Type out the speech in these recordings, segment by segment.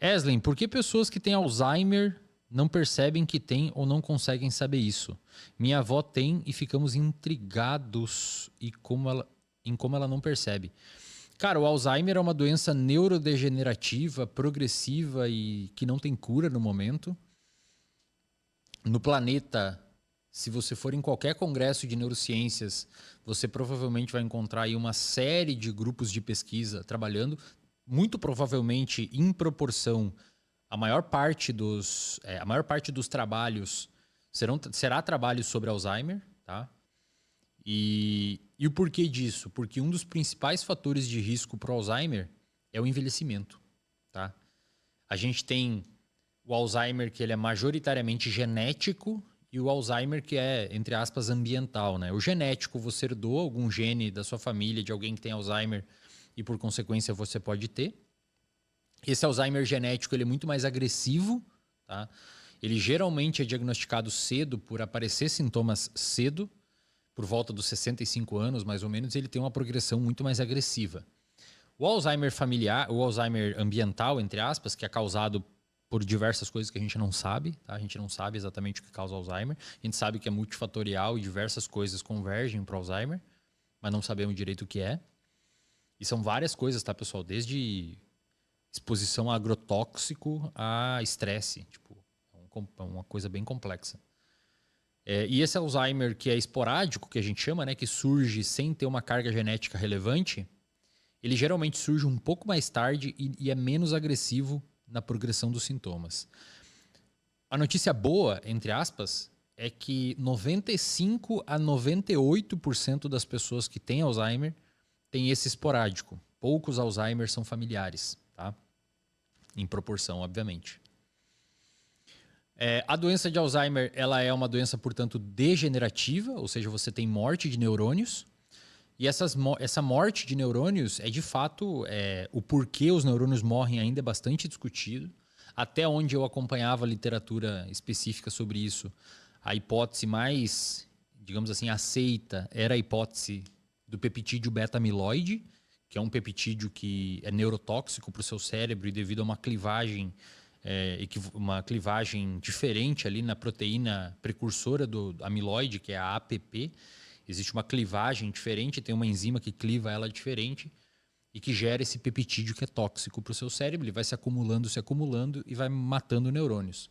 Eslin, por que pessoas que têm Alzheimer não percebem que têm ou não conseguem saber isso? Minha avó tem e ficamos intrigados em como ela não percebe. Cara, o Alzheimer é uma doença neurodegenerativa, progressiva e que não tem cura no momento. No planeta, se você for em qualquer congresso de neurociências, você provavelmente vai encontrar aí uma série de grupos de pesquisa trabalhando, muito provavelmente em proporção, a maior parte dos trabalhos será trabalho sobre Alzheimer, tá? E o porquê disso? Porque um dos principais fatores de risco para o Alzheimer é o envelhecimento, tá? A gente tem o Alzheimer que ele é majoritariamente genético e o Alzheimer que é, entre aspas, ambiental, né? O genético, você herdou algum gene da sua família, de alguém que tem Alzheimer e por consequência você pode ter. Esse Alzheimer genético ele é muito mais agressivo, tá? Ele geralmente é diagnosticado cedo por aparecer sintomas cedo, por volta dos 65 anos, mais ou menos, ele tem uma progressão muito mais agressiva. O Alzheimer familiar, o Alzheimer ambiental, entre aspas, que é causado por diversas coisas que a gente não sabe, tá? A gente não sabe exatamente o que causa Alzheimer. A gente sabe que é multifatorial e diversas coisas convergem para o Alzheimer, mas não sabemos direito o que é. E são várias coisas, tá, pessoal? Desde exposição a agrotóxico a estresse. Tipo, é uma coisa bem complexa. E esse Alzheimer que é esporádico, que a gente chama, né, que surge sem ter uma carga genética relevante, ele geralmente surge um pouco mais tarde e é menos agressivo na progressão dos sintomas. A notícia boa, entre aspas, é que 95 a 98% das pessoas que têm Alzheimer têm esse esporádico. Poucos Alzheimer são familiares, tá? Em proporção, obviamente. A doença de Alzheimer ela é uma doença, portanto, degenerativa, ou seja, você tem morte de neurônios. E essa morte de neurônios é, de fato, o porquê os neurônios morrem ainda é bastante discutido. Até onde eu acompanhava literatura específica sobre isso, a hipótese mais, digamos assim, aceita era a hipótese do peptídeo beta-amiloide, que é um peptídeo que é neurotóxico para o seu cérebro e devido a uma clivagem diferente ali na proteína precursora do amiloide, que é a APP. Existe uma clivagem diferente, tem uma enzima que cliva ela diferente e que gera esse peptídeo que é tóxico para o seu cérebro. Ele vai se acumulando e vai matando neurônios.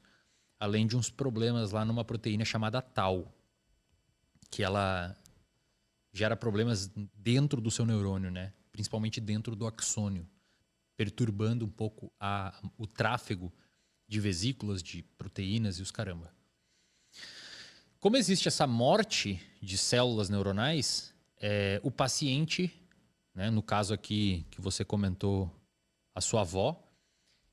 Além de uns problemas lá numa proteína chamada tau, que ela gera problemas dentro do seu neurônio, né? Principalmente dentro do axônio, perturbando um pouco o tráfego de vesículas, de proteínas e os caramba. Como existe essa morte de células neuronais, o paciente, né, no caso aqui que você comentou, a sua avó,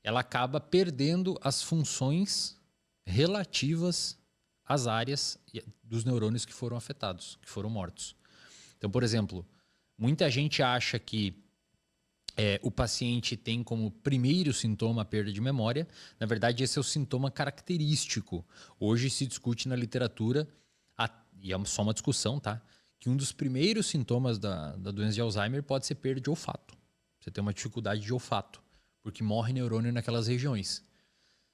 ela acaba perdendo as funções relativas às áreas dos neurônios que foram afetados, que foram mortos. Então, por exemplo, muita gente acha que o paciente tem como primeiro sintoma a perda de memória. Na verdade, esse é o sintoma característico. Hoje se discute na literatura, e é só uma discussão, tá? Que um dos primeiros sintomas da doença de Alzheimer pode ser perda de olfato. Você tem uma dificuldade de olfato, porque morre neurônio naquelas regiões.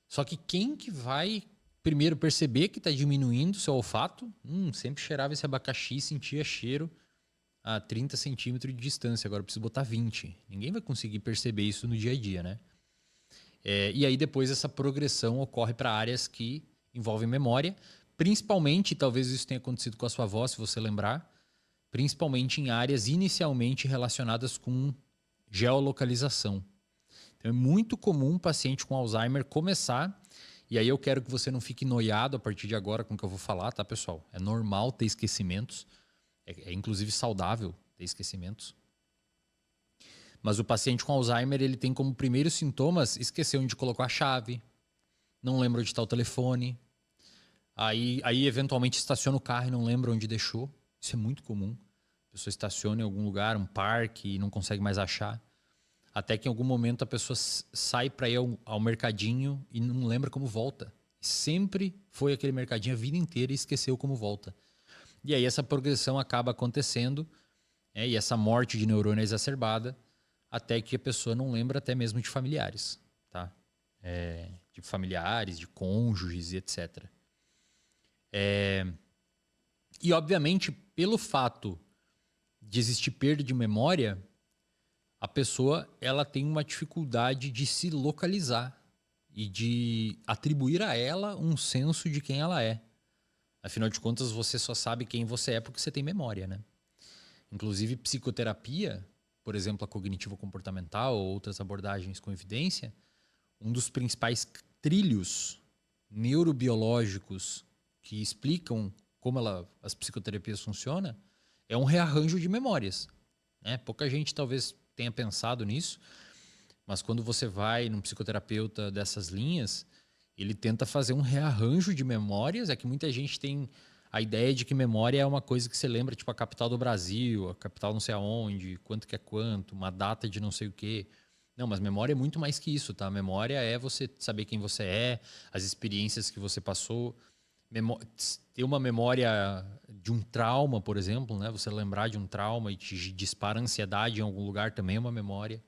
Só que quem que vai primeiro perceber que está diminuindo o seu olfato? Sempre cheirava esse abacaxi, sentia cheiro a 30 centímetros de distância, agora eu preciso botar 20. Ninguém vai conseguir perceber isso no dia a dia, né? E aí depois essa progressão ocorre para áreas que envolvem memória, principalmente, talvez isso tenha acontecido com a sua avó, se você lembrar, principalmente em áreas inicialmente relacionadas com geolocalização. Então é muito comum um paciente com Alzheimer começar, e aí eu quero que você não fique noiado a partir de agora com o que eu vou falar, tá, pessoal? É normal ter esquecimentos. É inclusive saudável ter esquecimentos. Mas o paciente com Alzheimer, ele tem como primeiros sintomas esquecer onde colocou a chave, não lembra onde está o telefone, aí eventualmente estaciona o carro e não lembra onde deixou. Isso é muito comum. A pessoa estaciona em algum lugar, um parque, e não consegue mais achar. Até que em algum momento a pessoa sai para ir ao mercadinho e não lembra como volta. Sempre foi aquele mercadinho a vida inteira e esqueceu como volta. E aí essa progressão acaba acontecendo, e essa morte de neurônio é exacerbada, até que a pessoa não lembra até mesmo de familiares. Tá? de familiares, de cônjuges e etc. E, obviamente, pelo fato de existir perda de memória, a pessoa ela tem uma dificuldade de se localizar e de atribuir a ela um senso de quem ela é. Afinal de contas, você só sabe quem você é porque você tem memória, né? Inclusive, psicoterapia, por exemplo, a cognitivo-comportamental ou outras abordagens com evidência, um dos principais trilhos neurobiológicos que explicam como as psicoterapias funcionam é um rearranjo de memórias. Né? Pouca gente talvez tenha pensado nisso, mas quando você vai num psicoterapeuta dessas linhas, ele tenta fazer um rearranjo de memórias. É que muita gente tem a ideia de que memória é uma coisa que você lembra, tipo a capital do Brasil, a capital não sei aonde, quanto que é quanto, uma data de não sei o quê. Não, mas memória é muito mais que isso, tá? Memória é você saber quem você é, as experiências que você passou. Ter uma memória de um trauma, por exemplo, né? Você lembrar de um trauma e te dispara ansiedade em algum lugar também é uma memória.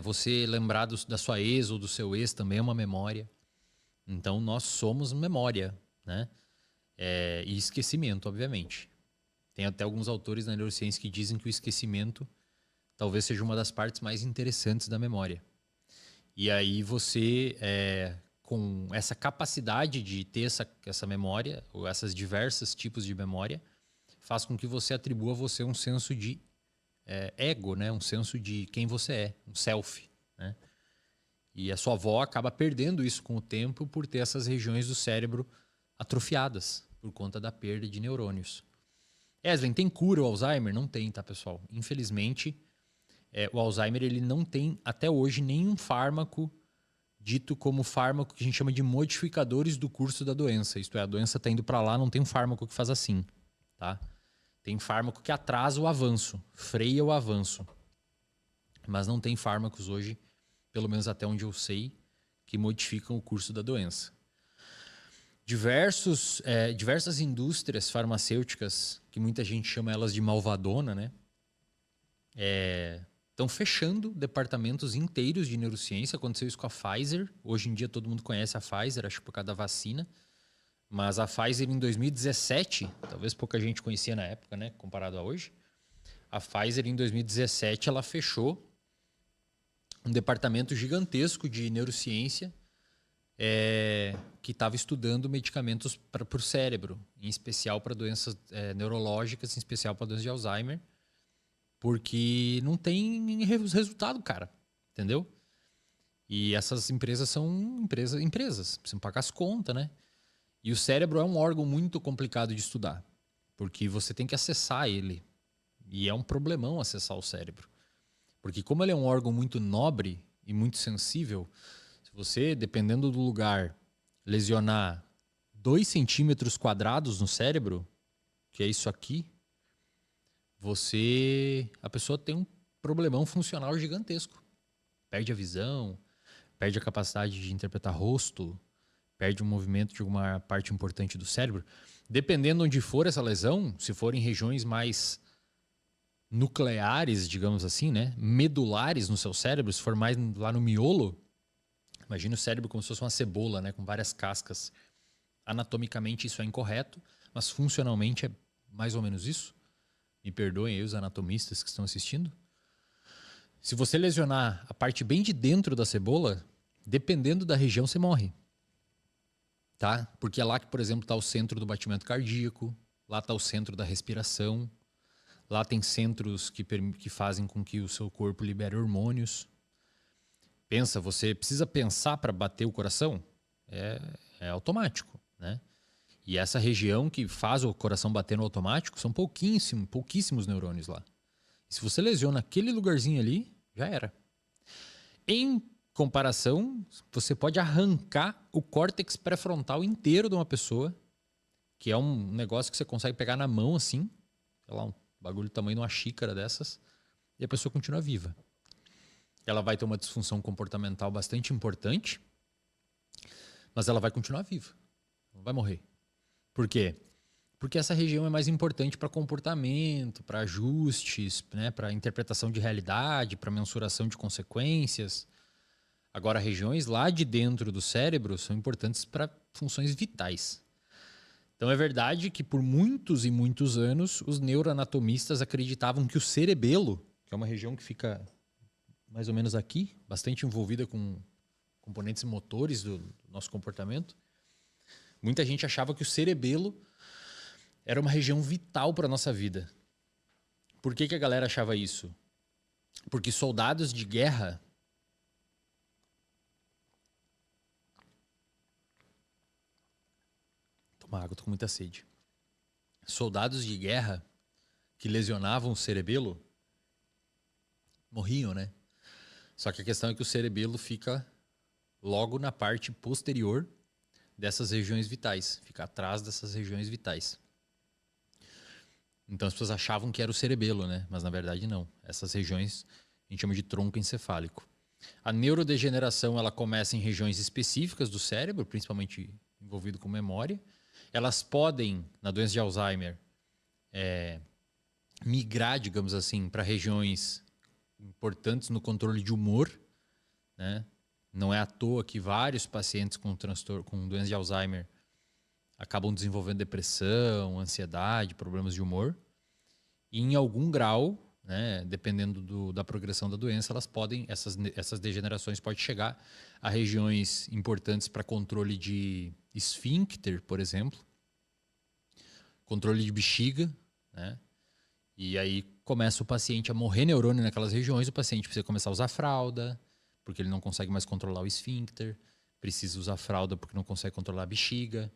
Você lembrar da sua ex ou do seu ex também é uma memória. Então, nós somos memória, né? E esquecimento, obviamente. Tem até alguns autores na neurociência que dizem que o esquecimento talvez seja uma das partes mais interessantes da memória. E aí você, com essa capacidade de ter essa memória, ou essas diversos tipos de memória, faz com que você atribua a você um senso de ego, né? Um senso de quem você é, um self. Né? E a sua avó acaba perdendo isso com o tempo por ter essas regiões do cérebro atrofiadas por conta da perda de neurônios. Eslen, tem cura o Alzheimer? Não tem, tá, pessoal? Infelizmente, o Alzheimer ele não tem, até hoje, nenhum fármaco dito como fármaco que a gente chama de modificadores do curso da doença. Isto é, a doença está indo para lá, não tem um fármaco que faz assim. Tá? Tem fármaco que atrasa o avanço, freia o avanço. Mas não tem fármacos hoje, pelo menos até onde eu sei, que modificam o curso da doença. Diversas indústrias farmacêuticas, que muita gente chama elas de malvadona, né? Estão fechando departamentos inteiros de neurociência. Aconteceu isso com a Pfizer. Hoje em dia todo mundo conhece a Pfizer, acho que por causa da vacina. Mas a Pfizer em 2017, talvez pouca gente conhecia na época, né? Comparado a hoje. A Pfizer em 2017, ela fechou um departamento gigantesco de neurociência que estava estudando medicamentos para o cérebro, em especial para doenças neurológicas, em especial para doenças de Alzheimer, porque não tem resultado, cara. Entendeu? E essas empresas são empresas, precisam pagar as contas, né? E o cérebro é um órgão muito complicado de estudar, porque você tem que acessar ele. E é um problemão acessar o cérebro. Porque como ele é um órgão muito nobre e muito sensível, se você, dependendo do lugar, lesionar 2 centímetros quadrados no cérebro, que é isso aqui, a pessoa tem um problemão funcional gigantesco. Perde a visão, perde a capacidade de interpretar rosto, perde o movimento de alguma parte importante do cérebro. Dependendo onde for essa lesão, se for em regiões mais nucleares, digamos assim, né? Medulares no seu cérebro, se for mais lá no miolo, imagina o cérebro como se fosse uma cebola, né? Com várias cascas. Anatomicamente isso é incorreto, mas funcionalmente é mais ou menos isso. Me perdoem aí os anatomistas que estão assistindo. Se você lesionar a parte bem de dentro da cebola, dependendo da região, você morre. Tá? Porque é lá que, por exemplo, está o centro do batimento cardíaco, lá está o centro da respiração, lá tem centros que fazem com que o seu corpo libere hormônios. Pensa, você precisa pensar para bater o coração? É automático, né? E essa região que faz o coração bater no automático são pouquíssimos neurônios lá. E se você lesiona aquele lugarzinho ali, já era. Em comparação, você pode arrancar o córtex pré-frontal inteiro de uma pessoa, que é um negócio que você consegue pegar na mão assim, sei lá, um bagulho do tamanho de uma xícara dessas, e a pessoa continua viva. Ela vai ter uma disfunção comportamental bastante importante, mas ela vai continuar viva. Não vai morrer. Por quê? Porque essa região é mais importante para comportamento, para ajustes, né, para interpretação de realidade, para mensuração de consequências. Agora, regiões lá de dentro do cérebro são importantes para funções vitais. Então, é verdade que por muitos e muitos anos, os neuroanatomistas acreditavam que o cerebelo, que é uma região que fica mais ou menos aqui, bastante envolvida com componentes motores do nosso comportamento, muita gente achava que o cerebelo era uma região vital para a nossa vida. Por que a galera achava isso? Porque soldados de guerra... Toma água, tô com muita sede. Soldados de guerra que lesionavam o cerebelo morriam, né? Só que a questão é que o cerebelo fica logo na parte posterior dessas regiões vitais. Fica atrás dessas regiões vitais. Então as pessoas achavam que era o cerebelo, né? Mas na verdade não. Essas regiões a gente chama de tronco encefálico. A neurodegeneração ela começa em regiões específicas do cérebro, principalmente envolvido com memória. Elas podem, na doença de Alzheimer, migrar, digamos assim, para regiões importantes no controle de humor, né? Não é à toa que vários pacientes com doença de Alzheimer acabam desenvolvendo depressão, ansiedade, problemas de humor. E em algum grau, né, dependendo da progressão da doença, essas degenerações podem chegar a regiões importantes para controle de esfíncter, por exemplo, controle de bexiga, né? E aí começa o paciente a morrer neurônio naquelas regiões, o paciente precisa começar a usar fralda, porque ele não consegue mais controlar o esfíncter, precisa usar fralda porque não consegue controlar a bexiga.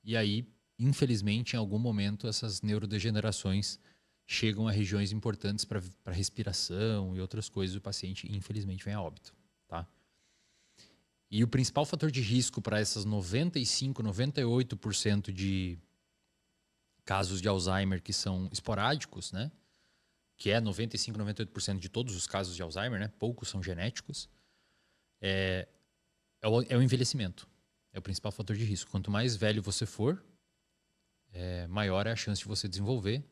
E aí, infelizmente, em algum momento, essas neurodegenerações chegam a regiões importantes para respiração e outras coisas, o paciente, infelizmente, vem a óbito. Tá? E o principal fator de risco para essas 95%, 98% de casos de Alzheimer que são esporádicos, né? Que é 95%, 98% de todos os casos de Alzheimer, né? Poucos são genéticos, é o envelhecimento. É o principal fator de risco. Quanto mais velho você for, maior é a chance de você desenvolver.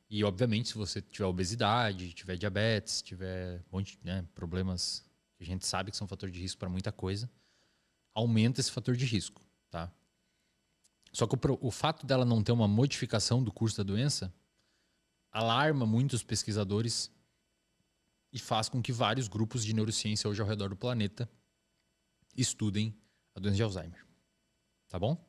E, obviamente, se você tiver obesidade, tiver diabetes, tiver um monte, né, problemas que a gente sabe que são fator de risco para muita coisa, aumenta esse fator de risco. Tá? Só que o fato dela não ter uma modificação do curso da doença alarma muitos pesquisadores e faz com que vários grupos de neurociência hoje ao redor do planeta estudem a doença de Alzheimer. Tá bom?